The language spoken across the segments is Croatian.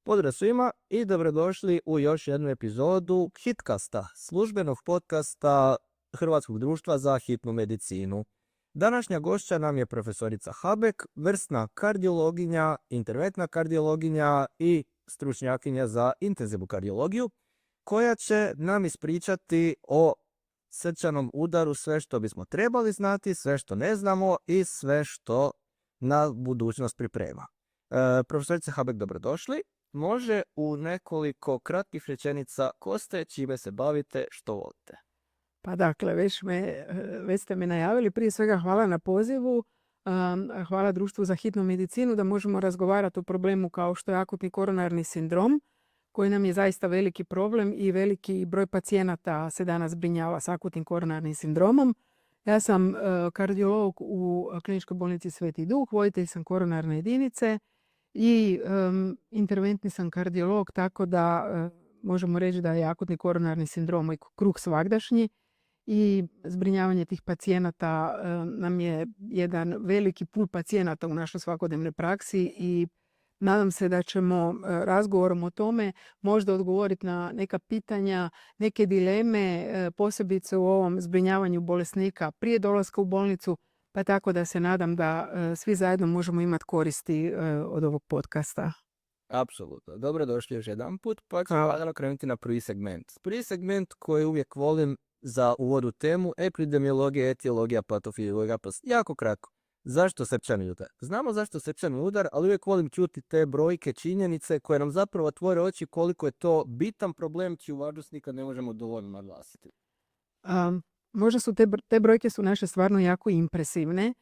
Pozdrav svima i dobrodošli u još jednu epizodu Hitkasta, službenog podcasta Hrvatskog društva za hitnu medicinu. Današnja gošća nam je profesorica Habek, vrsna kardiologinja, interventna kardiologinja i stručnjakinja za intenzivnu kardiologiju, koja će nam ispričati o srčanom udaru sve što bismo trebali znati, sve što ne znamo i sve što na budućnost priprema. Profesorice Habek, dobrodošli. Može u nekoliko kratkih rečenica ko ste, čime se bavite, što volite? Pa dakle, već ste me najavili. Prije svega hvala na pozivu. Hvala Društvu za hitnu medicinu da možemo razgovarati o problemu kao što je akutni koronarni sindrom, koji nam je zaista veliki problem i veliki broj pacijenata se danas zbrinjava s akutnim koronarnim sindromom. Ja sam kardiolog u Kliničkoj bolnici Sveti Duh, voditelj sam koronarne jedinice i interventni sam kardiolog, tako da možemo reći da je akutni koronarni sindrom moj kruh svagdašnji i zbrinjavanje tih pacijenata nam je jedan veliki pul pacijenata u našoj svakodnevnoj praksi i nadam se da ćemo razgovorom o tome možda odgovoriti na neka pitanja, neke dileme, posebice u ovom zbrinjavanju bolesnika prije dolaska u bolnicu, pa tako da se nadam da svi zajedno možemo imati koristi od ovog podcasta. Apsolutno. Dobrodošli još jedan put, pa ćemo lagano krenuti na prvi segment. Prvi segment koji uvijek volim za uvod u temu, epidemiologija, etiologija, patofiziologija, jako kratko. Zašto srčani udar? Znamo zašto srčani udar, ali uvijek volim čuti te brojke, činjenice koje nam zapravo otvore oči koliko je to bitan problem čiju važnost nikad ne možemo dovoljno naglasiti. Možda su te brojke su naše stvarno jako impresivne.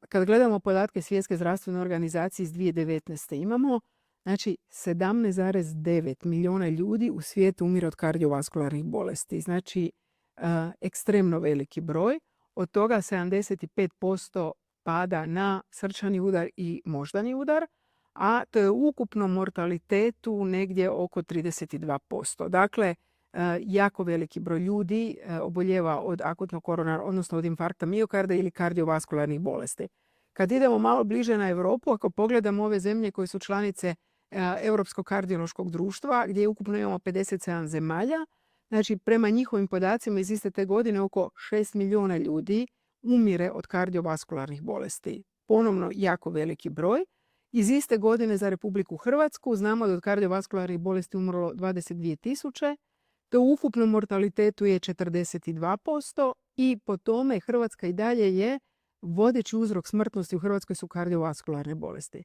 Kad gledamo podatke Svjetske zdravstvene organizacije iz 2019. imamo 17,9 milijuna ljudi u svijetu umire od kardiovaskularnih bolesti. Znači, ekstremno veliki broj. Od toga 75% pada na srčani udar i moždani udar, a to je u ukupnom mortalitetu negdje oko 32%. Dakle, jako veliki broj ljudi oboljeva od akutnog koronarnog, odnosno od infarkta miokarda ili kardiovaskularnih bolesti. Kad idemo malo bliže na Europu, ako pogledamo ove zemlje koje su članice Europskog kardiološkog društva, gdje ukupno imamo 57 zemalja, znači prema njihovim podacima iz iste te godine oko 6 milijuna ljudi umire od kardiovaskularnih bolesti. Ponovno jako veliki broj. Iz iste godine za Republiku Hrvatsku znamo da od kardiovaskularnih bolesti umrlo 22.000, to u ukupnom mortalitetu je 42% i po tome Hrvatska i dalje je vodeći uzrok smrtnosti u Hrvatskoj su kardiovaskularne bolesti.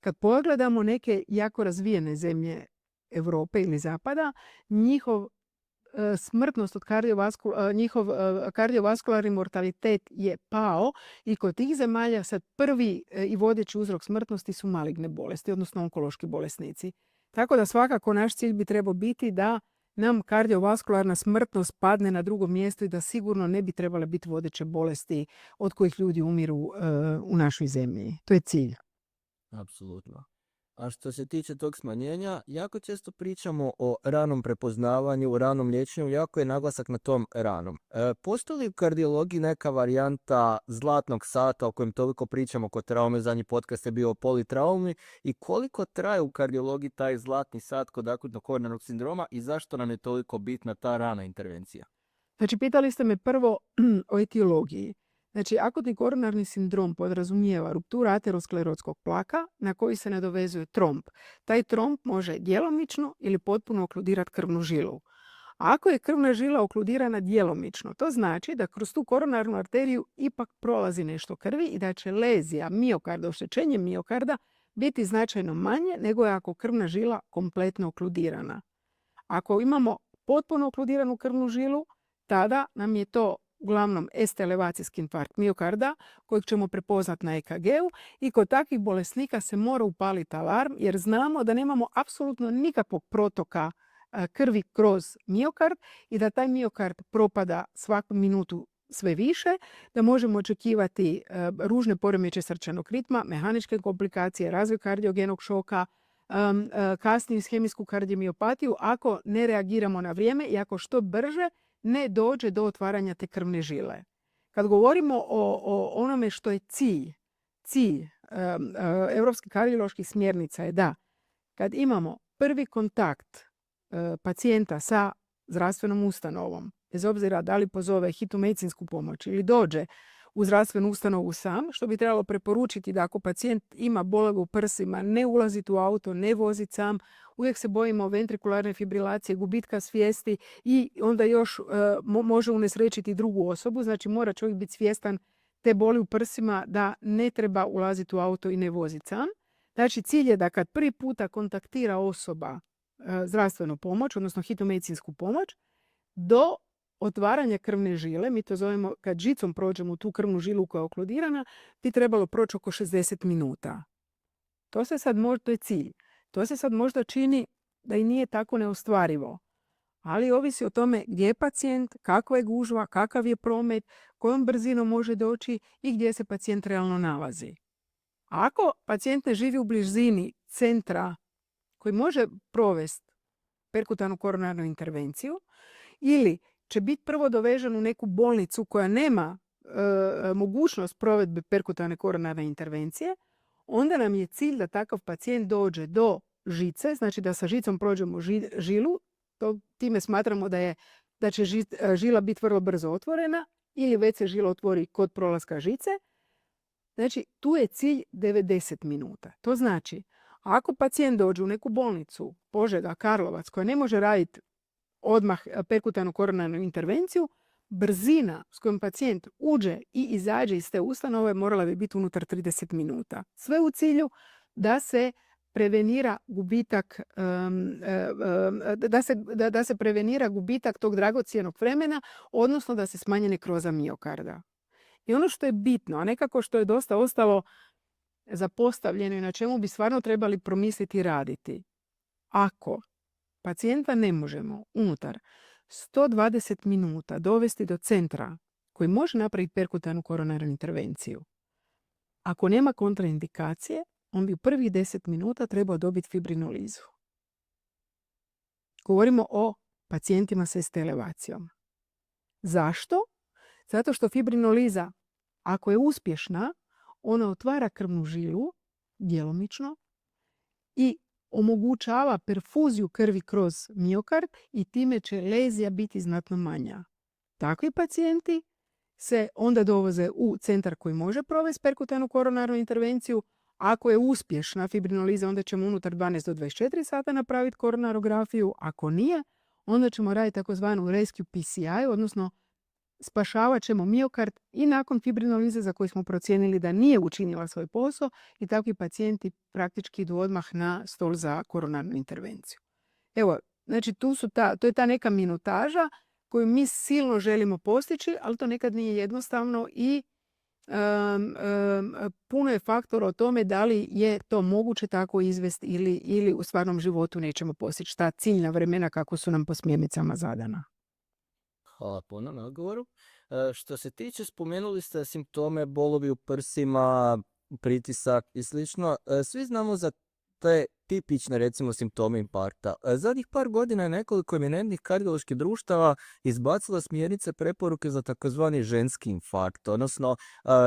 Kad pogledamo neke jako razvijene zemlje Europe ili Zapada, njihov smrtnost od njihov kardiovaskularni mortalitet je pao i kod tih zemalja sad prvi i vodeći uzrok smrtnosti su maligne bolesti, odnosno onkološki bolesnici. Tako da svakako naš cilj bi trebao biti da nam kardiovaskularna smrtnost padne na drugo mjesto i da sigurno ne bi trebale biti vodeće bolesti od kojih ljudi umiru u našoj zemlji. To je cilj. Apsolutno. A što se tiče tog smanjenja, jako često pričamo o ranom prepoznavanju, ranom liječenju, jako je naglasak na tom ranom. Postoji li u kardiologiji neka varijanta zlatnog sata o kojem toliko pričamo kod traume, zadnji podcast je bio o politraumi, i koliko traje u kardiologiji taj zlatni sat kod akutnog koronarnog sindroma i zašto nam je toliko bitna ta rana intervencija? Znači, pitali ste me prvo o etiologiji. Znači, akutni koronarni sindrom podrazumijeva ruptura aterosklerotskog plaka na koji se nadovezuje tromb. Taj tromb može djelomično ili potpuno okludirati krvnu žilu. A ako je krvna žila okludirana djelomično, to znači da kroz tu koronarnu arteriju ipak prolazi nešto krvi i da će lezija miokarda, oštećenje miokarda, biti značajno manje nego je ako krvna žila kompletno okludirana. Ako imamo potpuno okludiranu krvnu žilu, tada nam je to uglavnom elevacijski infarkt miokarda kojeg ćemo prepoznati na EKG-u i kod takvih bolesnika se mora upaliti alarm jer znamo da nemamo apsolutno nikakvog protoka krvi kroz miokard i da taj miokard propada svaku minutu sve više, da možemo očekivati ružne poremećaje srčanog ritma, mehaničke komplikacije, razvoj kardiogenog šoka, kasniju ishemijsku kardiomiopatiju ako ne reagiramo na vrijeme i ako što brže ne dođe do otvaranja te krvne žile. Kad govorimo o onome što je cilj europskih kardioloških smjernica je da kad imamo prvi kontakt pacijenta sa zdravstvenom ustanovom, bez obzira da li pozove hitnu medicinsku pomoć ili dođe u zdravstvenu ustanovu sam, što bi trebalo preporučiti da ako pacijent ima bolove u prsima, ne ulaziti u auto, ne voziti sam, uvijek se bojimo ventrikularne fibrilacije, gubitka svijesti i onda još može unesrećiti drugu osobu. Znači mora čovjek biti svjestan te boli u prsima da ne treba ulaziti u auto i ne voziti sam. Znači cilj je da kad prvi puta kontaktira osoba zdravstvenu pomoć, odnosno hitnu medicinsku pomoć, do otvaranja krvne žile, mi to zovemo kad žicom prođemo u tu krvnu žilu koja je okludirana, bi trebalo proći oko 60 minuta. To je cilj. To se sad možda čini da i nije tako neostvarivo, ali ovisi o tome gdje je pacijent, kakva je gužva, kakav je promet, kojom brzinom može doći i gdje se pacijent realno nalazi. Ako pacijent ne živi u blizini centra koji može provesti perkutarnu koronarnu intervenciju ili će biti prvo dovežen u neku bolnicu koja nema mogućnost provedbe perkutarne koronarne intervencije, onda nam je cilj da takav pacijent dođe do žice, znači da sa žicom prođemo žilu, time smatramo da će žila biti vrlo brzo otvorena ili već se žila otvori kod prolaska žice. Znači, tu je cilj 90 minuta. To znači, ako pacijent dođe u neku bolnicu, Požega, Karlovac, koja ne može raditi odmah perkutarnu koronarnu intervenciju, brzina s kojom pacijent uđe i izađe iz te ustanove morala bi biti unutar 30 minuta. Sve u cilju da se prevenira gubitak da se prevenira gubitak tog dragocjenog vremena, odnosno da se smanji nekroza miokarda. I ono što je bitno, a nekako što je dosta ostalo zapostavljeno i na čemu bi stvarno trebali promisliti i raditi. Ako pacijenta ne možemo unutar 120 minuta dovesti do centra koji može napraviti perkutarnu koronarnu intervenciju, ako nema kontraindikacije, on bi u prvih 10 minuta trebao dobiti fibrinolizu. Govorimo o pacijentima sa ST elevacijom. Zašto? Zato što fibrinoliza, ako je uspješna, ona otvara krvnu žilu djelomično i omogućava perfuziju krvi kroz miokard i time će lezija biti znatno manja. Takvi pacijenti se onda dovoze u centar koji može provesti perkutarnu koronarnu intervenciju. Ako je uspješna fibrinoliza, onda ćemo unutar 12 do 24 sata napraviti koronarografiju. Ako nije, onda ćemo raditi takozvanu rescue PCI, odnosno spašavat ćemo miokard i nakon fibrinolize za koju smo procijenili da nije učinila svoj posao i takvi pacijenti praktički idu odmah na stol za koronarnu intervenciju. Evo, znači to je ta neka minutaža koju mi silno želimo postići, ali to nekad nije jednostavno i puno je faktora o tome da li je to moguće tako izvesti ili u stvarnom životu nećemo postići ta ciljna vremena kako su nam po smjernicama zadana. Hvala puno na odgovoru. Što se tiče, spomenuli ste simptome bolovi u prsima, pritisak i slično. Svi znamo za te tipične, recimo, simptome infarkta. Zadnjih par godina je nekoliko eminentnih kardioloških društava izbacila smjernice preporuke za takozvani ženski infarkt, odnosno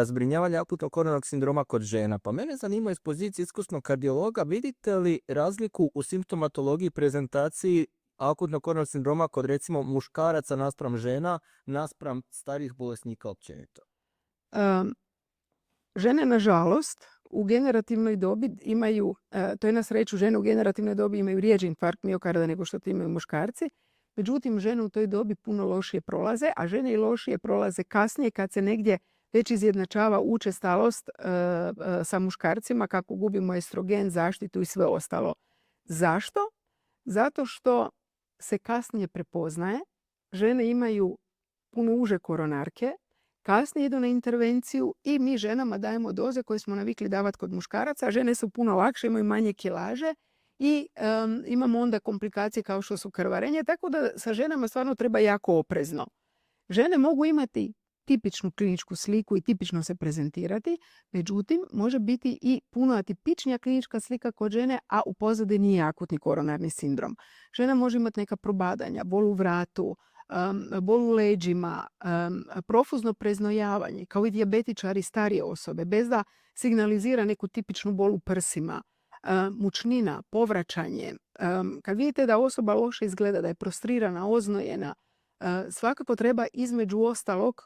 zbrinjavanje akutnog koronarnog sindroma kod žena. Pa mene zanima iz pozicije iskusnog kardiologa, vidite li razliku u simptomatologiji i prezentaciji akutnog koronarnog sindroma kod, recimo, muškaraca naspram žena, naspram starijih bolesnika općenito? Žene, nažalost, u generativnoj dobi imaju, to je na sreću, žene u generativnoj dobi imaju rijeđi infarkt miokarda nego što to imaju muškarci. Međutim, žene u toj dobi puno lošije prolaze, a žene i lošije prolaze kasnije kad se negdje već izjednačava učestalost sa muškarcima, kako gubimo estrogen, zaštitu i sve ostalo. Zašto? Zato što se kasnije prepoznaje, žene imaju puno uže koronarke, kasnije idu na intervenciju i mi ženama dajemo doze koje smo navikli davati kod muškaraca, a žene su puno lakše, imaju manje kilaže i imamo onda komplikacije kao što su krvarenje, tako da sa ženama stvarno treba jako oprezno. Žene mogu imati tipičnu kliničku sliku i tipično se prezentirati, međutim, može biti i puno atipičnija klinička slika kod žene, a u pozadini je akutni koronarni sindrom. Žena može imati neka probadanja, bol u vratu, bol u leđima, profuzno preznojavanje, kao i dijabetičari starije osobe, bez da signalizira neku tipičnu bol u prsima, mučnina, povraćanje. Kad vidite da osoba loše izgleda, da je prostrirana, oznojena, svakako treba između ostalog,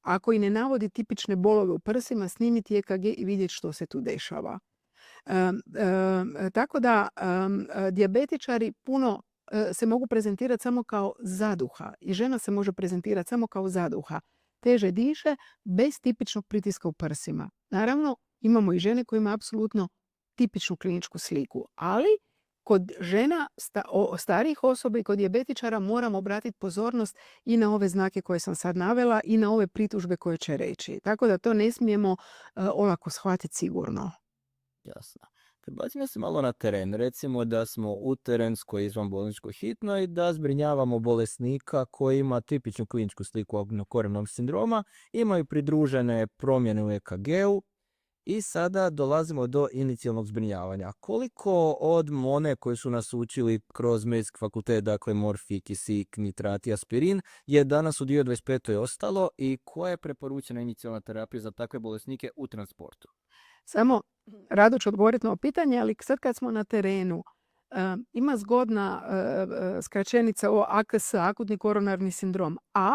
ako i ne navodi tipične bolove u prsima, snimiti EKG i vidjeti što se tu dešava. Tako da dijabetičari puno se mogu prezentirati samo kao zaduha i žena se može prezentirati samo kao zaduha. Teže diše bez tipičnog pritiska u prsima. Naravno, imamo i žene koje imaju apsolutno tipičnu kliničku sliku, ali kod žena, starijih osoba i kod dijabetičara moramo obratiti pozornost i na ove znake koje sam sad navela i na ove pritužbe koje će reći. Tako da to ne smijemo olako shvatiti sigurno. Jasno. Prebacimo se malo na teren. Recimo da smo u terenskoj izvanbolničkoj hitnoj i da zbrinjavamo bolesnika koji ima tipičnu kliničku sliku korenovnog sindroma, imaju pridružene promjene u EKG-u i sada dolazimo do inicijalnog zbrinjavanja. Koliko od one koje su nas učili kroz medicinski fakultet, dakle morfij, kisik, nitrat i aspirin, je danas u 2025. ostalo i koja je preporučena inicijalna terapija za takve bolesnike u transportu? Samo rado ću odgovoriti na ovo pitanje, ali sad kad smo na terenu, ima zgodna skraćenica o AKS, akutni koronarni sindrom. A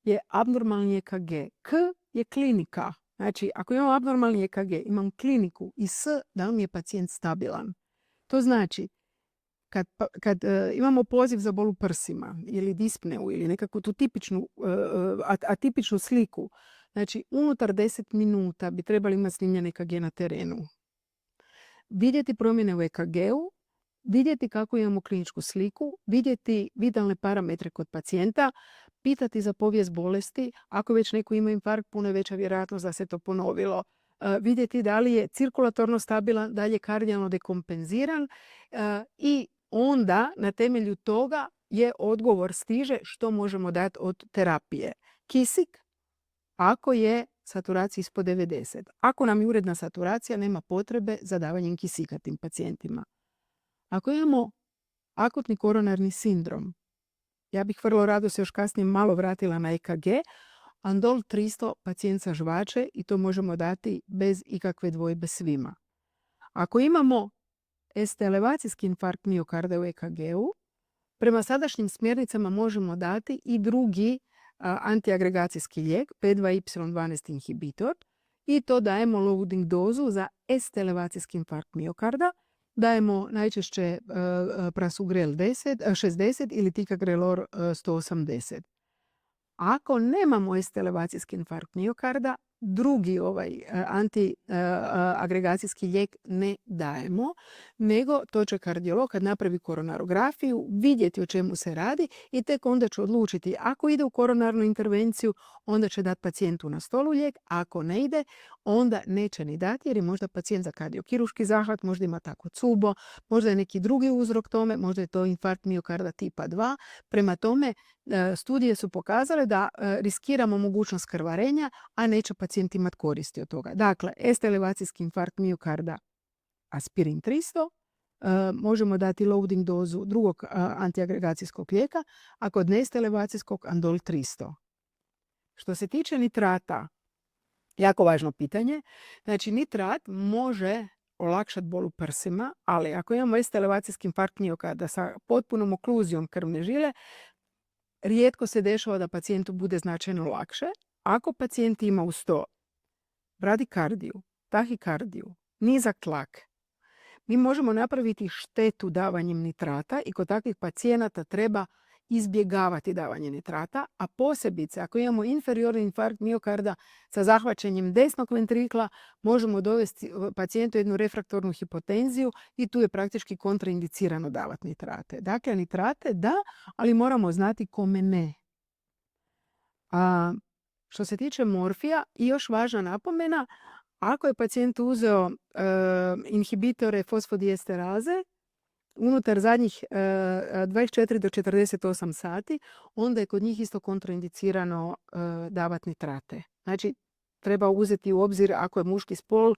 je abnormalni EKG. K je klinika. Znači, ako imamo abnormalni EKG, imam kliniku i S da mi je pacijent stabilan. To znači, kad imamo poziv za bol u prsima ili dispneu ili nekakvu tu tipičnu, atipičnu sliku, znači, unutar 10 minuta bi trebali imati snimljen EKG na terenu. Vidjeti promjene u EKG-u, vidjeti kako imamo kliničku sliku, vidjeti vitalne parametre kod pacijenta, pitati za povijest bolesti. Ako već neko ima infarkt, puno je veća vjerojatnost da se to ponovilo. Vidjeti da li je cirkulatorno stabilan, da li je kardijalno dekompenziran i onda na temelju toga je odgovor stiže što možemo dati od terapije. Kisik, ako je saturacija ispod 90. Ako nam je uredna saturacija, nema potrebe za davanjem kisika tim pacijentima. Ako imamo akutni koronarni sindrom, ja bih vrlo rado se još kasnije malo vratila na EKG, Andol 300 pacijent sa žvače i to možemo dati bez ikakve dvojbe svima. Ako imamo ST elevacijski infarkt miokarda u EKG-u, prema sadašnjim smjernicama možemo dati i drugi antiagregacijski lijek, P2Y12 inhibitor, i to dajemo loading dozu za ST elevacijski infarkt miokarda. Dajemo najčešće prasugrel 60 ili ticagrelor 180. Ako nemamo ST elevacijski infarkt miokarda, drugi antiagregacijski lijek ne dajemo, nego to će kardiolog kad napravi koronarografiju vidjeti o čemu se radi i tek onda će odlučiti ako ide u koronarnu intervenciju, onda će dati pacijentu na stolu lijek, a ako ne ide, onda neće ni dati jer je možda pacijent za kardiokiruški zahvat, možda ima tako cubo, možda je neki drugi uzrok tome, možda je to infarkt miokarda tipa 2. Prema tome, studije su pokazale da riskiramo mogućnost krvarenja, a neće pacijent imati koristi od toga. Dakle, ST elevacijski infarkt miokarda aspirin 300, možemo dati loading dozu drugog antiagregacijskog lijeka, a kod ST elevacijskog Andol 300. Što se tiče nitrata, jako važno pitanje. Znači, nitrat može olakšati bol u prsima, ali ako imamo ST elevacijski infarkt miokarda sa potpunom okluzijom krvne žile, rijetko se dešava da pacijentu bude značajno lakše. Ako pacijent ima uz to bradikardiju, tahikardiju, nizak tlak, mi možemo napraviti štetu davanjem nitrata i kod takvih pacijenata treba izbjegavati davanje nitrata, a posebice ako imamo inferiorni infarkt miokarda sa zahvaćanjem desnog ventrikla, možemo dovesti pacijentu jednu refraktornu hipotenziju i tu je praktički kontraindicirano davati nitrate. Dakle, nitrate da, ali moramo znati kome ne. Što se tiče morfija, i još važna napomena, ako je pacijent uzeo inhibitore fosfodiesteraze unutar zadnjih 24 do 48 sati, onda je kod njih isto kontraindicirano davati nitrate. Znači, treba uzeti u obzir ako je muški spol,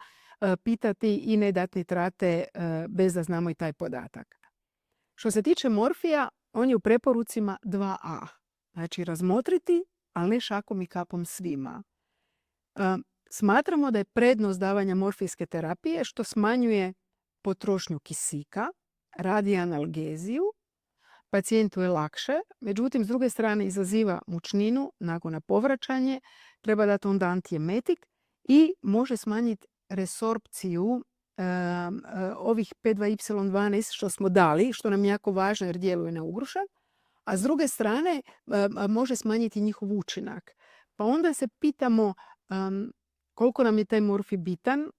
pitati i ne dati nitrate bez da znamo i taj podatak. Što se tiče morfija, on je u preporucima 2A. Znači razmotriti, ali ne šakom i kapom svima. Smatramo da je prednost davanja morfijske terapije što smanjuje potrošnju kisika, radi analgeziju, pacijentu je lakše, međutim s druge strane izaziva mučninu, nakon povraćanje, treba dati onda antiemetik i može smanjiti resorpciju ovih P2Y12 što smo dali, što nam je jako važno jer djeluje na ugrušak, a s druge strane može smanjiti njihov učinak. Pa onda se pitamo koliko nam je taj morfij bitan.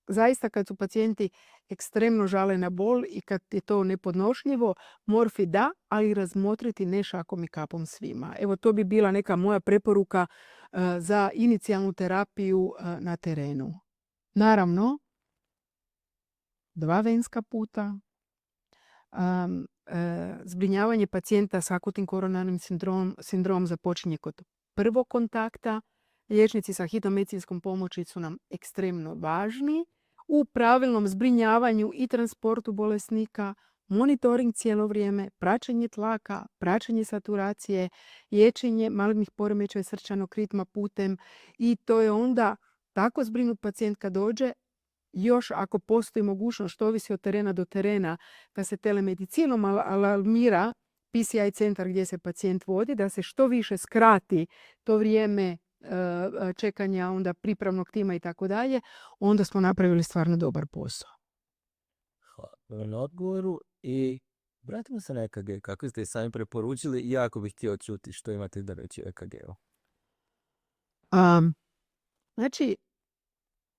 Zaista kad su pacijenti ekstremno žale na bol i kad je to nepodnošljivo, morfij da, ali razmotriti ne šakom i kapom svima. Evo to bi bila neka moja preporuka za inicijalnu terapiju na terenu. Naravno, 2 venska puta, zbrinjavanje pacijenta s akutnim koronarnim sindromom započinje kod prvog kontakta. Liječnici sa hitnom medicinskom pomoći su nam ekstremno važni u pravilnom zbrinjavanju i transportu bolesnika, monitoring cijelo vrijeme, praćenje tlaka, praćenje saturacije, liječenje malignih poremećaja srčanog ritma putem i to je onda tako zbrinut pacijent kad dođe. Još ako postoji mogućnost, što ovisi od terena do terena, da se telemedicinom alarmira PCI centar gdje se pacijent vodi, da se što više skrati to vrijeme čekanja onda pripravnog tima i tako dalje, onda smo napravili stvarno dobar posao. Hvala na odgovoru i vratimo se na EKG. Kako ste sami preporučili, jako bih htio čuti što imate da reći o EKG-u. Znači,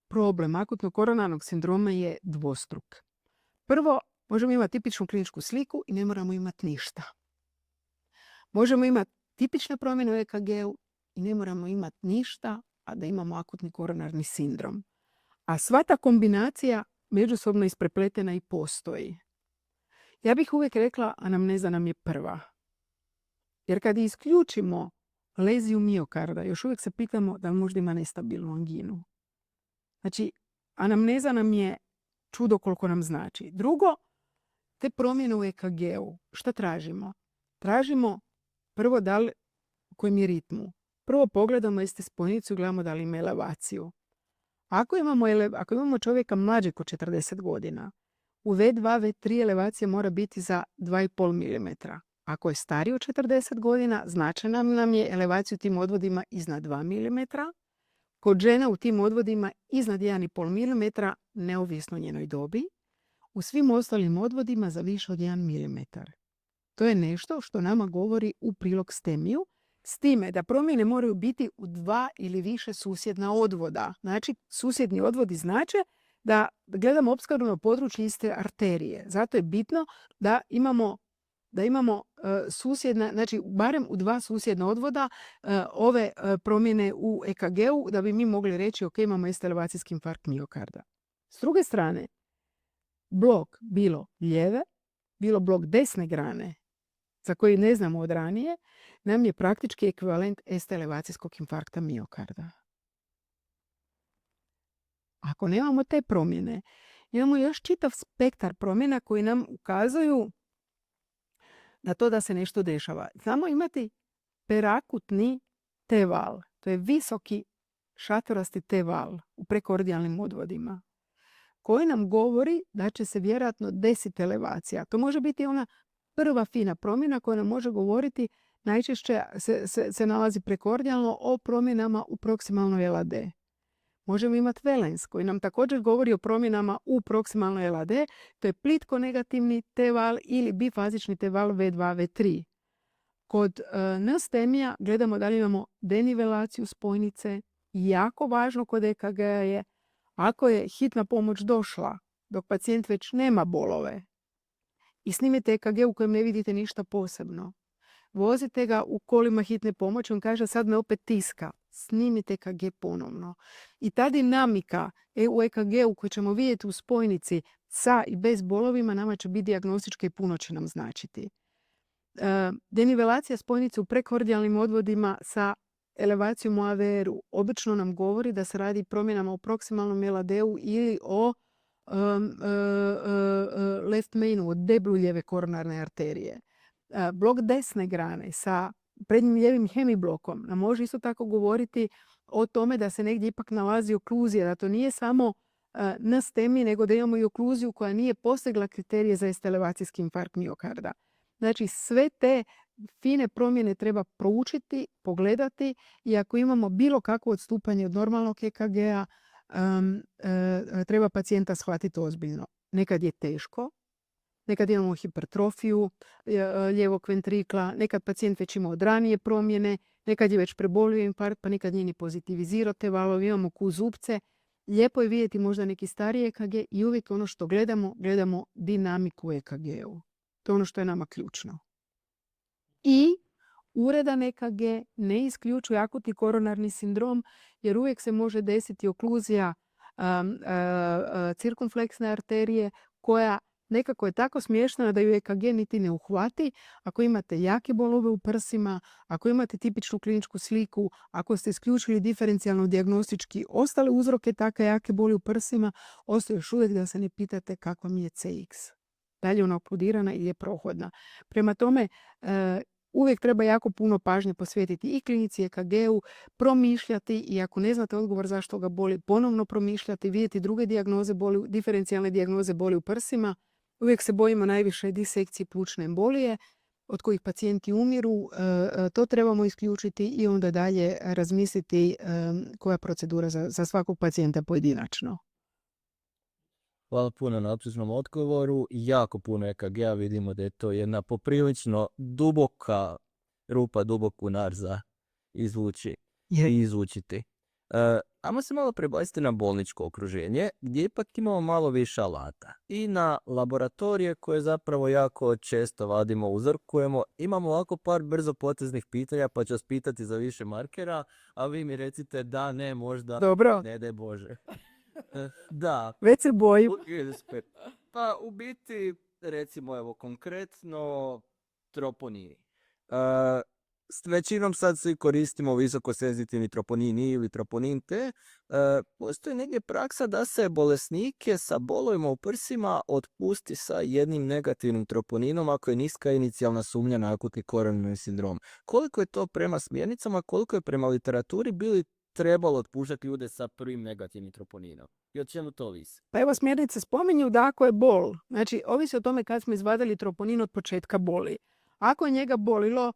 problem akutnog koronarnog sindroma je dvostruk. Prvo, možemo imati tipičnu kliničku sliku i ne moramo imati ništa. Možemo imati tipične promjene u EKG-u i ne moramo imati ništa, a da imamo akutni koronarni sindrom. A sva ta kombinacija međusobno isprepletena i postoji. Ja bih uvijek rekla, anamneza nam je prva. Jer kad isključimo leziju miokarda, još uvijek se pitamo da možda ima nestabilnu anginu. Znači, anamneza nam je čudo koliko nam znači. Drugo, te promjene u EKG-u. Šta tražimo? Tražimo prvo da li, u kojem je ritmu. Prvo pogledamo jeste spojnicu i gledamo da li ima elevaciju. Ako imamo čovjeka mlađeg od 40 godina, u V2, V3 elevacija mora biti za 2,5 mm. Ako je stariji od 40 godina, značajna nam je elevacija u tim odvodima iznad 2 mm. Kod žena u tim odvodima iznad 1,5 mm, neovisno o njenoj dobi. U svim ostalim odvodima za više od 1 mm. To je nešto što nama govori u prilog stemiju, s time da promjene moraju biti u 2 ili više susjedna odvoda. Znači, susjedni odvodi znače da gledamo opskrbno područje iste arterije. Zato je bitno da imamo susjedna, znači barem u 2 susjedna odvoda ove promjene u EKG-u da bi mi mogli reći ok, imamo elevacijski infarkt miokarda. S druge strane, blok bilo lijeve, bilo blok desne grane, za koji ne znamo od ranije, nam je praktički ekvivalent elevacijskog infarkta miokarda. Ako nemamo te promjene, imamo još čitav spektar promjena koji nam ukazuju na to da se nešto dešava. Znamo imati perakutni T-val. To je visoki šatorasti T-val u prekordijalnim odvodima, koji nam govori da će se vjerojatno desiti elevacija. To može biti ona prva fina promjena koja nam može govoriti, najčešće se nalazi prekordijalno, o promjenama u proksimalnoj LAD. Možemo imati Valens koji nam također govori o promjenama u proksimalnoj LAD. To je plitko negativni T-val ili bifazični T-val V2, V3. Kod N-stemija gledamo da li imamo denivelaciju spojnice. Jako važno kod EKG je ako je hitna pomoć došla dok pacijent već nema bolove i snimite EKG u kojem ne vidite ništa posebno. Vozite ga u kolima hitne pomoći, on kaže sad me opet tiska. Snimite EKG ponovno. I ta dinamika u EKG-u koju ćemo vidjeti u spojnici sa i bez bolovima nama će biti dijagnostička i puno će nam značiti. Denivelacija spojnice u prekordijalnim odvodima sa elevacijom u AVR-u obično nam govori da se radi promjenama u proksimalnom LAD-u ili o left mainu, od deblu lijeve koronarne arterije. blok desne grane sa prednjim lijevim hemiblokom nam može isto tako govoriti o tome da se negdje ipak nalazi okluzija, da to nije samo na stemi, nego da imamo i okluziju koja nije postigla kriterije za elevacijski infarkt miokarda. Znači, sve te fine promjene treba proučiti, pogledati i ako imamo bilo kakvo odstupanje od normalnog EKG-a, treba pacijenta shvatiti ozbiljno. Nekad je teško, nekad imamo hipertrofiju lijevog ventrikla, nekad pacijent već ima od ranije promjene, nekad je već prebolio infarkt, pa nikad nije ni pozitivizirao te valove, imamo zupce. Lijepo je vidjeti možda neki stariji EKG i uvijek ono što gledamo dinamiku EKG-u. To je ono što je nama ključno. I uredan EKG ne isključuje akutni koronarni sindrom, jer uvijek se može desiti okluzija cirkumfleksne arterije koja nekako je tako smiješna da ju EKG niti ne uhvati. Ako imate jake bolove u prsima, ako imate tipičnu kliničku sliku, ako ste isključili diferencijalno dijagnostički ostale uzroke takve jake boli u prsima, ostaje još uvijek da se ne pitate kakva mi je CX. Dalje ona okludirana ili je prohodna. Prema tome, uvijek treba jako puno pažnje posvetiti i klinici EKG-u, promišljati i ako ne znate odgovor zašto ga boli, ponovno promišljati, vidjeti druge dijagnoze boli, diferencijalne dijagnoze boli u prsima. Uvijek se bojimo najviše disekcije plućne embolije od kojih pacijenti umiru. To trebamo isključiti i onda dalje razmisliti koja procedura za svakog pacijenta pojedinačno. Hvala puno na opsežnom odgovoru. Jako puno EKG-a, vidimo da je to jedna poprilično duboka rupa, duboku nar za izvući i izvučiti. Ajmo se malo prebaciti na bolničko okruženje, gdje ipak imamo malo više alata. I na laboratorije koje zapravo jako često vadimo, uzorkujemo. Imamo ovako par brzo poteznih pitanja, pa ću vas pitati za više markera, a vi mi recite da, ne, možda, Dobro. ne daj Bože. Da. Već se bojim. Pa u biti, recimo, evo, konkretno troponini. S većinom sad svi koristimo visokosenzitivni troponin I ili troponin T. Postoji negdje praksa da se bolesnike sa bolovima u prsima otpusti sa jednim negativnim troponinom ako je niska inicijalna sumnja na akutni koronarni sindrom. Koliko je to prema smjernicama, koliko je prema literaturi bili trebalo otpuštati ljude sa prvim negativnim troponinom? I od čemu to ovisi? Pa evo, smjernice spominju da ako je bol, znači ovisi o tome kad smo izvadili troponin od početka boli. Ako je njega bolilo,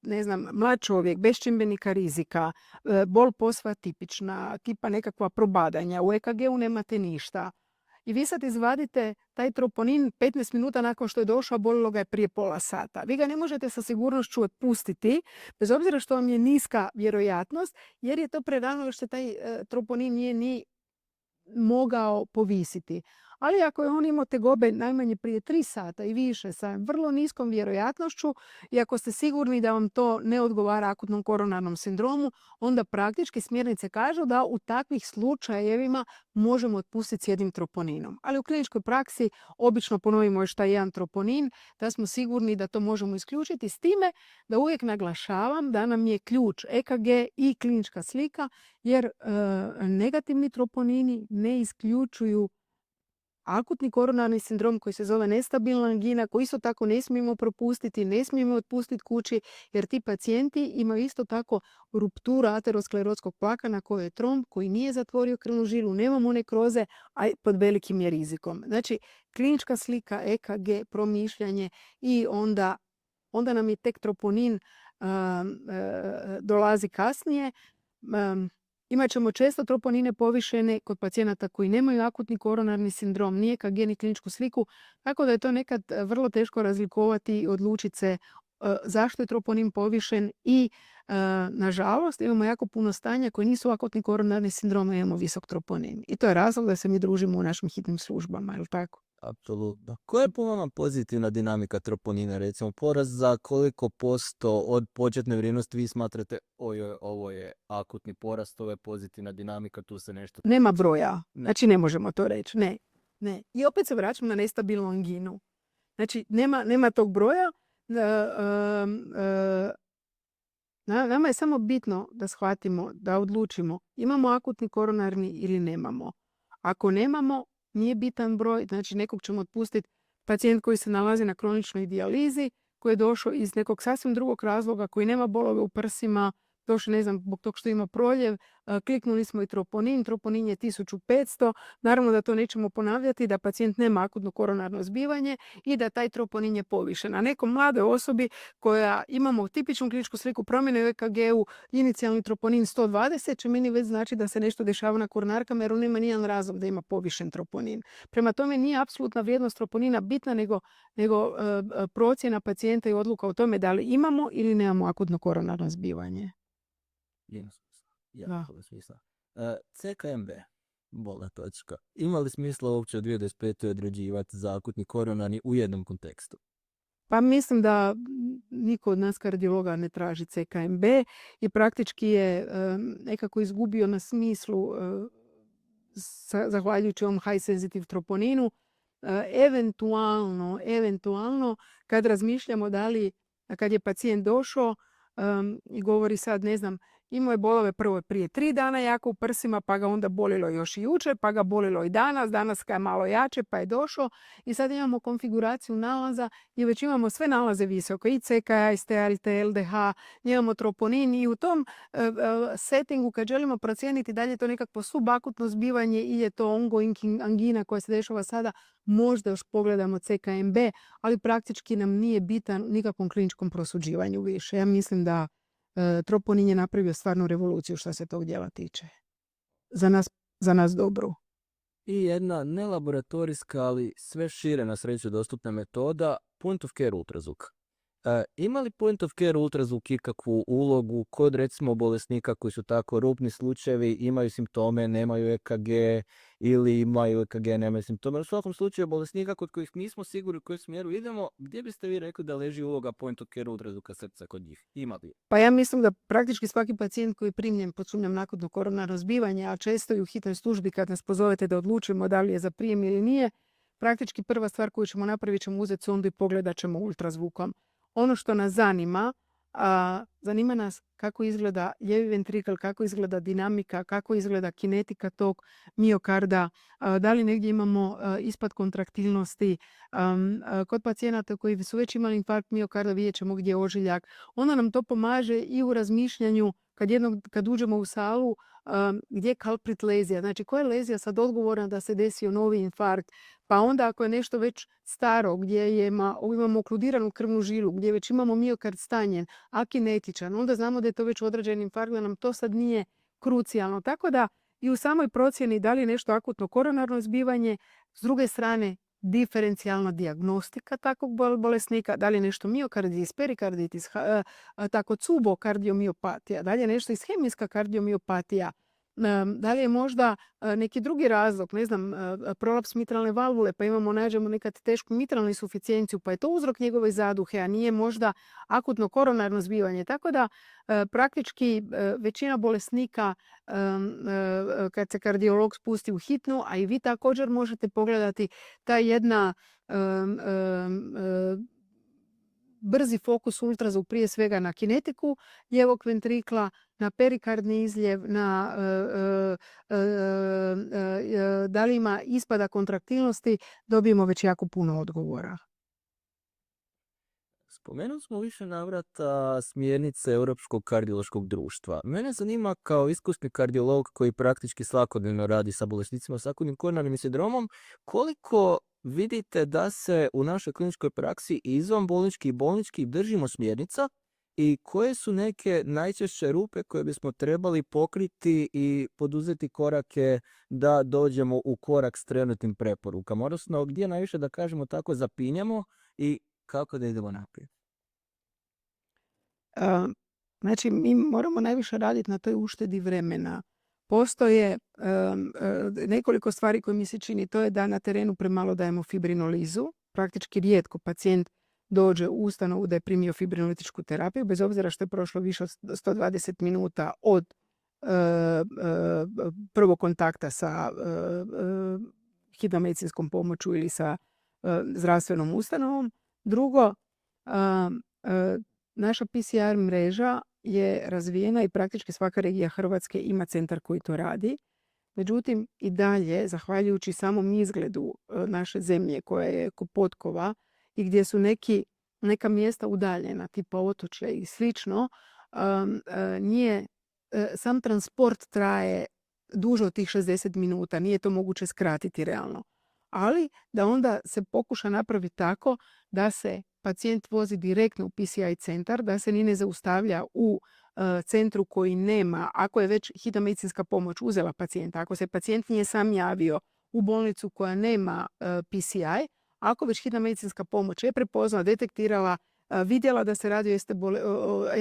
ne znam, mlad čovjek, bez čimbenika rizika, bol posve atipična, tipa nekakva probadanja, u EKG-u nemate ništa. I vi sad izvadite taj troponin 15 minuta nakon što je došao, bolilo ga je prije pola sata. Vi ga ne možete sa sigurnošću otpustiti, bez obzira što vam je niska vjerojatnost, jer je to prerano što taj troponin nije ni mogao povisiti. Ali ako je on imao tegobe najmanje prije 3 sata i više sa vrlo niskom vjerojatnošću i ako ste sigurni da vam to ne odgovara akutnom koronarnom sindromu, onda praktički smjernice kažu da u takvih slučajevima možemo otpustiti s jednim troponinom. Ali u kliničkoj praksi obično ponovimo još taj jedan troponin, da smo sigurni da to možemo isključiti, s time da uvijek naglašavam da nam je ključ EKG i klinička slika, jer negativni troponini ne isključuju akutni koronarni sindrom koji se zove nestabilna angina, koji isto tako ne smijemo propustiti, ne smijemo otpustiti kući, jer ti pacijenti imaju isto tako rupturu aterosklerotskog plakana koji je tromb, koji nije zatvorio krvnu žilu, nemamo nekroze, a pod velikim je rizikom. Znači, klinička slika, EKG, promišljanje i onda nam je tek troponin dolazi kasnije. Imat ćemo često troponine povišene kod pacijenata koji nemaju akutni koronarni sindrom, nije EKG ni kliničku sliku, tako da je to nekad vrlo teško razlikovati i odlučiti se zašto je troponin povišen i nažalost imamo jako puno stanja koji nisu akutni koronarni sindrom, a imamo visok troponin. I to je razlog da se mi družimo u našim hitnim službama, je li tako? Apsolutno. Koja je po vama pozitivna dinamika troponina? Recimo, porast za koliko posto od početne vrijednosti vi smatrate ovo je akutni porast, ovo je pozitivna dinamika, tu se nešto... Nema broja. Znači, ne možemo to reći. Ne. I opet se vraćamo na nestabilnu anginu. Znači, nema tog broja. Nama je samo bitno da shvatimo, da odlučimo imamo akutni koronarni ili nemamo. Ako nemamo, nije bitan broj, znači nekog ćemo otpustiti, pacijent koji se nalazi na kroničnoj dijalizi, koji je došao iz nekog sasvim drugog razloga, koji nema bolove u prsima, došao, ne znam, zbog tog što ima proljev, kliknuli smo i troponin, troponin je 1500, naravno da to nećemo ponavljati, da pacijent nema akutno koronarno zbivanje i da taj troponin je povišen. A nekom mladoj osobi koja imamo tipičnu kliničku sliku promjene u EKG-u, inicijalni troponin 120 će meni već znači da se nešto dešava na koronarkama jer on nema nijedan razlog da ima povišen troponin. Prema tome nije apsolutna vrijednost troponina bitna nego procjena pacijenta i odluka o tome da li imamo ili nemamo akutno koronarno zbivanje. Ima smisla. Da. Jako smisla. CKMB, bolna točka. Ima li smisla uopće u 2025. određivati za akutni koronarni u jednom kontekstu? Pa mislim da niko od nas kardiologa ne traži CKMB i praktički je nekako izgubio na smislu zahvaljujući ovom high sensitive troponinu. Eventualno kad razmišljamo da li, kad je pacijent došao i govori sad, ne znam, imao je bolove prvo prije 3 dana jako u prsima, pa ga onda bolilo još i jučer, pa ga bolilo i danas ga je malo jače, pa je došao i sad imamo konfiguraciju nalaza i već imamo sve nalaze visoko, i CKA, i STALT, LDH, imamo troponin i u tom settingu kad želimo procijeniti da li je to nekakvo subakutno zbivanje ili je to ongoing angina koja se dešava sada, možda još pogledamo CKMB, ali praktički nam nije bitan nikakvom kliničkom prosuđivanju više. Ja mislim da troponin je napravio stvarnu revoluciju što se tog dijela tiče. Za nas dobru. I jedna nelaboratorijska, ali sve šire na sreću dostupna metoda, point of care ultrazvuk. Ima li point of care ultrazvuk ikakvu ulogu kod recimo bolesnika koji su tako rubni slučajevi, imaju simptome, nemaju EKG ili imaju EKG, nemaju simptome? U svakom slučaju bolesnika kod kojih nismo sigurni u kojem smjeru idemo, gdje biste vi rekli da leži uloga point of care ultrazvuka srca kod njih? Ima li? Pa ja mislim da praktički svaki pacijent koji je primljen pod sumnjom na akutno koronarno zbivanje, a često i u hitnoj službi kad nas pozovete da odlučimo da li je za prijem ili nije, praktički prva stvar koju ćemo napraviti ćemo uzeti sondu i pogledat ćemo ultrazvukom. Ono što nas zanima nas kako izgleda lijevi ventrikl, kako izgleda dinamika, kako izgleda kinetika tog miokarda, da li negdje imamo ispad kontraktilnosti. Kod pacijenata koji su već imali infarkt miokarda vidjet ćemo gdje je ožiljak. Onda nam to pomaže i u razmišljanju kad uđemo u salu, gdje je culprit lezija, znači koja je lezija sad odgovorna da se desio novi infarkt, pa onda ako je nešto već staro, gdje imamo okludiranu krvnu žilu, gdje već imamo miokard stanjen, akinetičan, onda znamo da je to već određen infarkt, da nam to sad nije krucijalno. Tako da i u samoj procjeni da li je nešto akutno koronarno zbivanje, s druge strane diferencijalna dijagnostika takvog bolesnika, da li je nešto miokarditis, perikarditis, tako cubo kardiomiopatija, da li je nešto ishemijska kardiomiopatija, da li je možda neki drugi razlog, ne znam, prolaps mitralne valvule, pa nađemo nekad tešku mitralnu insuficijenciju, pa je to uzrok njegove zaduhe, a nije možda akutno koronarno zbivanje. Tako da praktički većina bolesnika kad se kardiolog spusti u hitnu, a i vi također možete pogledati ta jedna brzi fokus ultrazvuk prije svega na kinetiku lijevog ventrikla, na perikardni izljev, na da li ima ispada kontraktilnosti, dobijemo već jako puno odgovora. Spomenuli smo više navrata smjernice Europskog kardiološkog društva. Mene zanima kao iskusni kardiolog koji praktički svakodnevno radi sa bolesnicima s akutnim koronarnim sindromom, koliko vidite da se u našoj kliničkoj praksi izvan bolnički i bolnički držimo smjernica i koje su neke najčešće rupe koje bismo trebali pokriti i poduzeti korake da dođemo u korak s trenutnim preporukama, odnosno gdje najviše, da kažemo tako, zapinjamo i kako da idemo naprijed? Znači, mi moramo najviše raditi na toj uštedi vremena. Postoje nekoliko stvari koje mi se čini. To je da na terenu premalo dajemo fibrinolizu. Praktički rijetko pacijent dođe u ustanovu da je primio fibrinolitičku terapiju, bez obzira što je prošlo više od 120 minuta od prvog kontakta sa hitnom medicinskom pomoću ili sa zdravstvenom ustanovom. Drugo, naša PCR mreža je razvijena i praktički svaka regija Hrvatske ima centar koji to radi. Međutim, i dalje, zahvaljujući samom izgledu naše zemlje koja je ko potkova i gdje su neki neka mjesta udaljena, tipa otočja i slično, sam transport traje duže od tih 60 minuta, nije to moguće skratiti realno. Ali da onda se pokuša napraviti tako da se pacijent vozi direktno u PCI centar, da se ni ne zaustavlja u centru koji nema, ako je već hitna medicinska pomoć uzela pacijenta, ako se pacijent nije sam javio u bolnicu koja nema PCI, ako već hitna medicinska pomoć je prepoznala, detektirala, vidjela da se radi o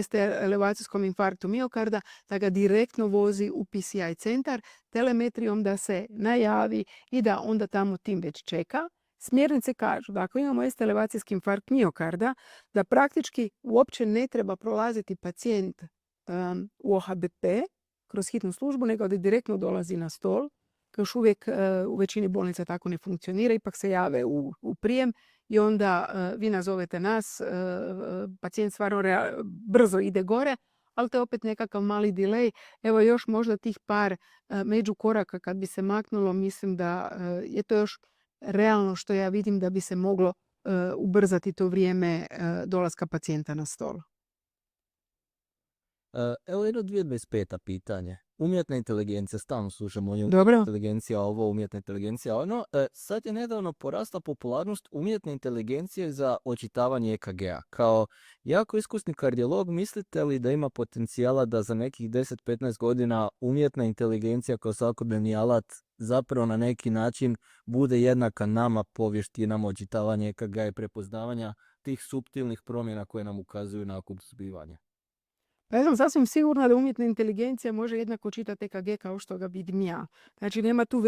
ST elevacijskom infarktu miokarda, da ga direktno vozi u PCI centar, telemetrijom da se najavi i da onda tamo tim već čeka. Smjernice kažu da ako imamo ST elevacijski infarkt miokarda, da praktički uopće ne treba prolaziti pacijent u OHBP kroz hitnu službu, nego da direktno dolazi na stol. Još uvijek u većini bolnica tako ne funkcionira, ipak se jave u prijem i onda vi nazovete nas, pacijent stvarno brzo ide gore, ali to je opet nekakav mali delay. Evo još možda tih par međukoraka kad bi se maknulo, mislim da je to još realno što ja vidim da bi se moglo ubrzati to vrijeme dolaska pacijenta na stol. Evo jedno 2025. pitanje. Umjetna inteligencija, stalno slušamo o njoj. Dobro. Inteligencija ovo, umjetna inteligencija ono. Sad je nedavno porasla popularnost umjetne inteligencije za očitavanje EKG-a. Kao jako iskusni kardiolog, mislite li da ima potencijala da za nekih 10-15 godina umjetna inteligencija kao svakodnevni alat zapravo na neki način bude jednaka nama po vještinama očitavanja EKG-a i prepoznavanja tih suptilnih promjena koje nam ukazuju na akut zbivanje? Pa ja sam sasvim sigurna da umjetna inteligencija može jednako čitati EKG kao što ga vidim ja. Znači nema tu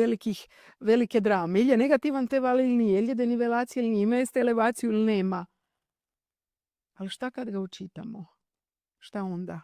velike drame. Ili je negativan TEVAL ili nije, ili je denivelacija ili nije, ima ST elevaciju ili nema. Ali šta kad ga učitamo? Šta onda?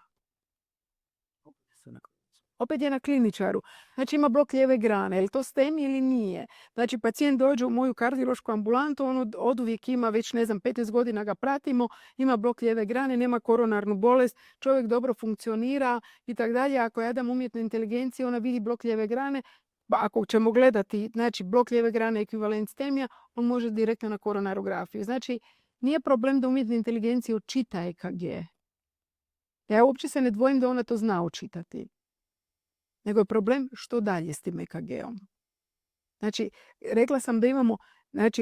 Opet je na kliničaru. Znači ima blok lijeve grane. Je li to STEMI ili nije? Znači pacijent dođe u moju kardiološku ambulantu, on oduvijek ima već 15 godina ga pratimo, ima blok lijeve grane, nema koronarnu bolest, čovjek dobro funkcionira i tako dalje. Ako ja dam umjetnu inteligenciju, ona vidi blok lijeve grane, ako ćemo gledati, znači blok lijeve grane ekvivalent STEMija, on može direktno na koronarografiju. Znači nije problem da umjetna inteligencija učita EKG. Ja uopće se ne dvojim da ona to zna učitati. Nego je problem što dalje s tim EKG-om. Znači, rekla sam da imamo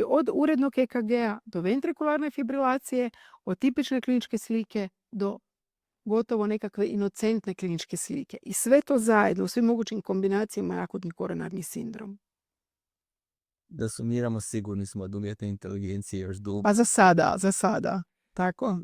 od urednog EKG-a do ventrikularne fibrilacije, od tipične kliničke slike do gotovo nekakve inocentne kliničke slike. I sve to zajedno u svim mogućim kombinacijama je akutni koronarni sindrom. Da sumiramo, sigurni smo od umjetne inteligencije još dugo. Pa za sada. Tako?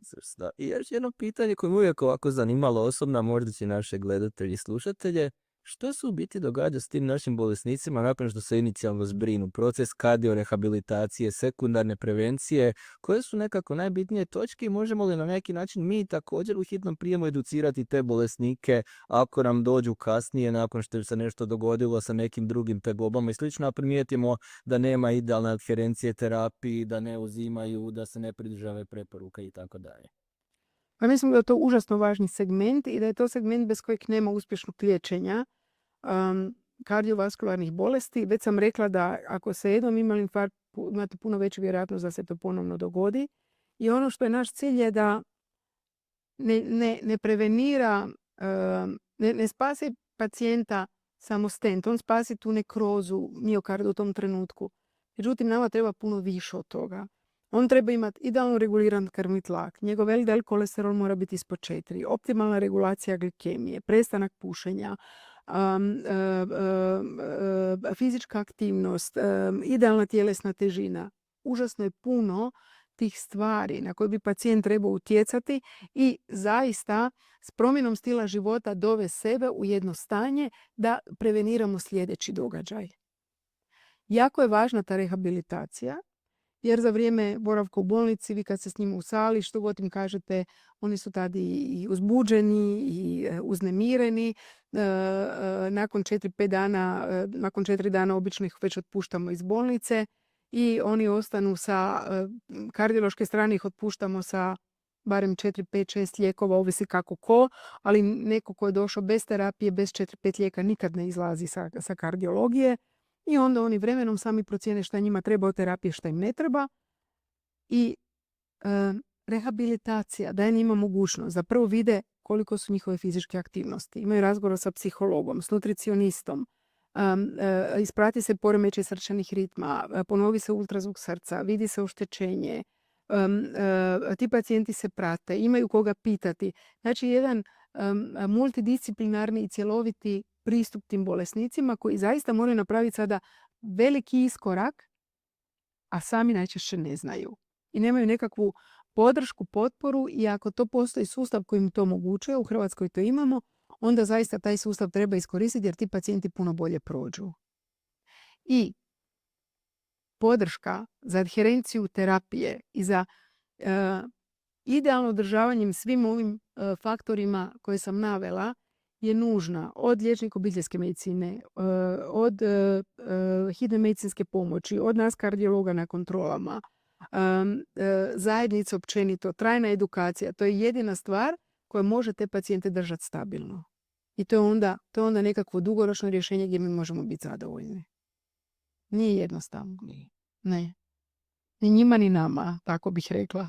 I još jedno pitanje koje me uvijek ovako zanimalo osobno, možda će naše gledatelji i slušatelje. Što se u biti događa s tim našim bolesnicima nakon što se inicijalno zbrinu? Proces kardiorehabilitacije, sekundarne prevencije, koje su nekako najbitnije točke i možemo li na neki način mi također u hitnom prijemu educirati te bolesnike ako nam dođu kasnije nakon što se nešto dogodilo sa nekim drugim tegobama i slično, a primijetimo da nema idealne adherencije terapiji, da ne uzimaju, da se ne pridržavaju preporuka i tako dalje. Pa mislim da je to užasno važni segment i da je to segment bez kojeg nema uspješnog liječenja kardiovaskularnih bolesti. Već sam rekla da ako se jednom imali infarkt, imate puno veću vjerojatnost da se to ponovno dogodi. I ono što je naš cilj je da ne prevenira, ne spasi pacijenta samo stent. On spasi tu nekrozu miokarda u tom trenutku. Međutim, nama treba puno više od toga. On treba imati idealno reguliran krvni tlak, njegov LDL kolesterol mora biti ispod 4, optimalna regulacija glikemije, prestanak pušenja, fizička aktivnost, idealna tjelesna težina. Užasno je puno tih stvari na koje bi pacijent trebao utjecati i zaista s promjenom stila života dovesti sebe u jedno stanje da preveniramo sljedeći događaj. Jako je važna ta rehabilitacija. Jer za vrijeme boravka u bolnici, vi kad se s njima u sali, što god im kažete, oni su tada i uzbuđeni i uznemireni. Nakon 4 dana obično ih već otpuštamo iz bolnice i oni ostanu sa kardiološke strane, ih otpuštamo sa barem 4, 5, 6 lijekova, ovisi kako ko, ali neko ko je došao bez terapije, bez 4, 5 lijeka nikad ne izlazi sa kardiologije. I onda oni vremenom sami procijene šta njima treba od terapije, šta im ne treba. I rehabilitacija, daje njima mogućnost da prvo vide koliko su njihove fizičke aktivnosti. Imaju razgovor sa psihologom, s nutricionistom, isprati se poremećaj srčanih ritma, ponovi se ultrazvuk srca, vidi se oštećenje, ti pacijenti se prate, imaju koga pitati. Znači jedan multidisciplinarni i cjeloviti pristup tim bolesnicima koji zaista moraju napraviti sada veliki iskorak, a sami najčešće ne znaju. I nemaju nekakvu podršku, potporu i ako to postoji sustav koji im to omogućuje, u Hrvatskoj to imamo, onda zaista taj sustav treba iskoristiti jer ti pacijenti puno bolje prođu. I podrška za adherenciju terapije i za idealno održavanjem svim ovim faktorima koje sam navela je nužna od liječnika obiteljske medicine, od hitne medicinske pomoći, od nas kardiologa na kontrolama, zajednice općenito, trajna edukacija. To je jedina stvar koja može te pacijente držati stabilno. I to je onda nekakvo dugoročno rješenje gdje mi možemo biti zadovoljni. Nije jednostavno. Ne. Ni njima ni nama, tako bih rekla.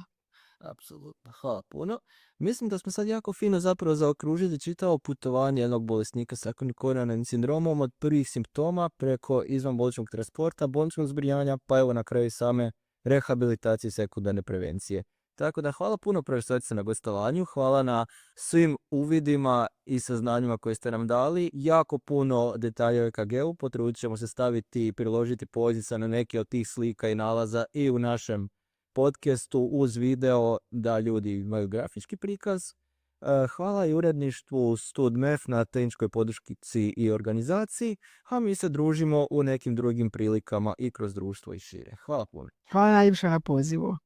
Apsolutno, hvala puno. Mislim da smo sad jako fino zapravo zaokružili čitavo putovanje jednog bolesnika sa koronarnim sindromom od prvih simptoma preko izvanbolničkog transporta, bolničkog zbrinjavanja, pa evo na kraju same rehabilitacije i sekundarne prevencije. Tako da hvala puno profesorice na gostovanju, hvala na svim uvidima i saznanjima koje ste nam dali. Jako puno detalja o EKG-u, potrudit ćemo se staviti i priložiti pozica na neke od tih slika i nalaza i u našem podcastu uz video da ljudi imaju grafički prikaz. Hvala i uredništvu StudMef na tehničkoj podršci i organizaciji, a mi se družimo u nekim drugim prilikama i kroz društvo i šire. Hvala puno. Hvala najljepša na pozivu.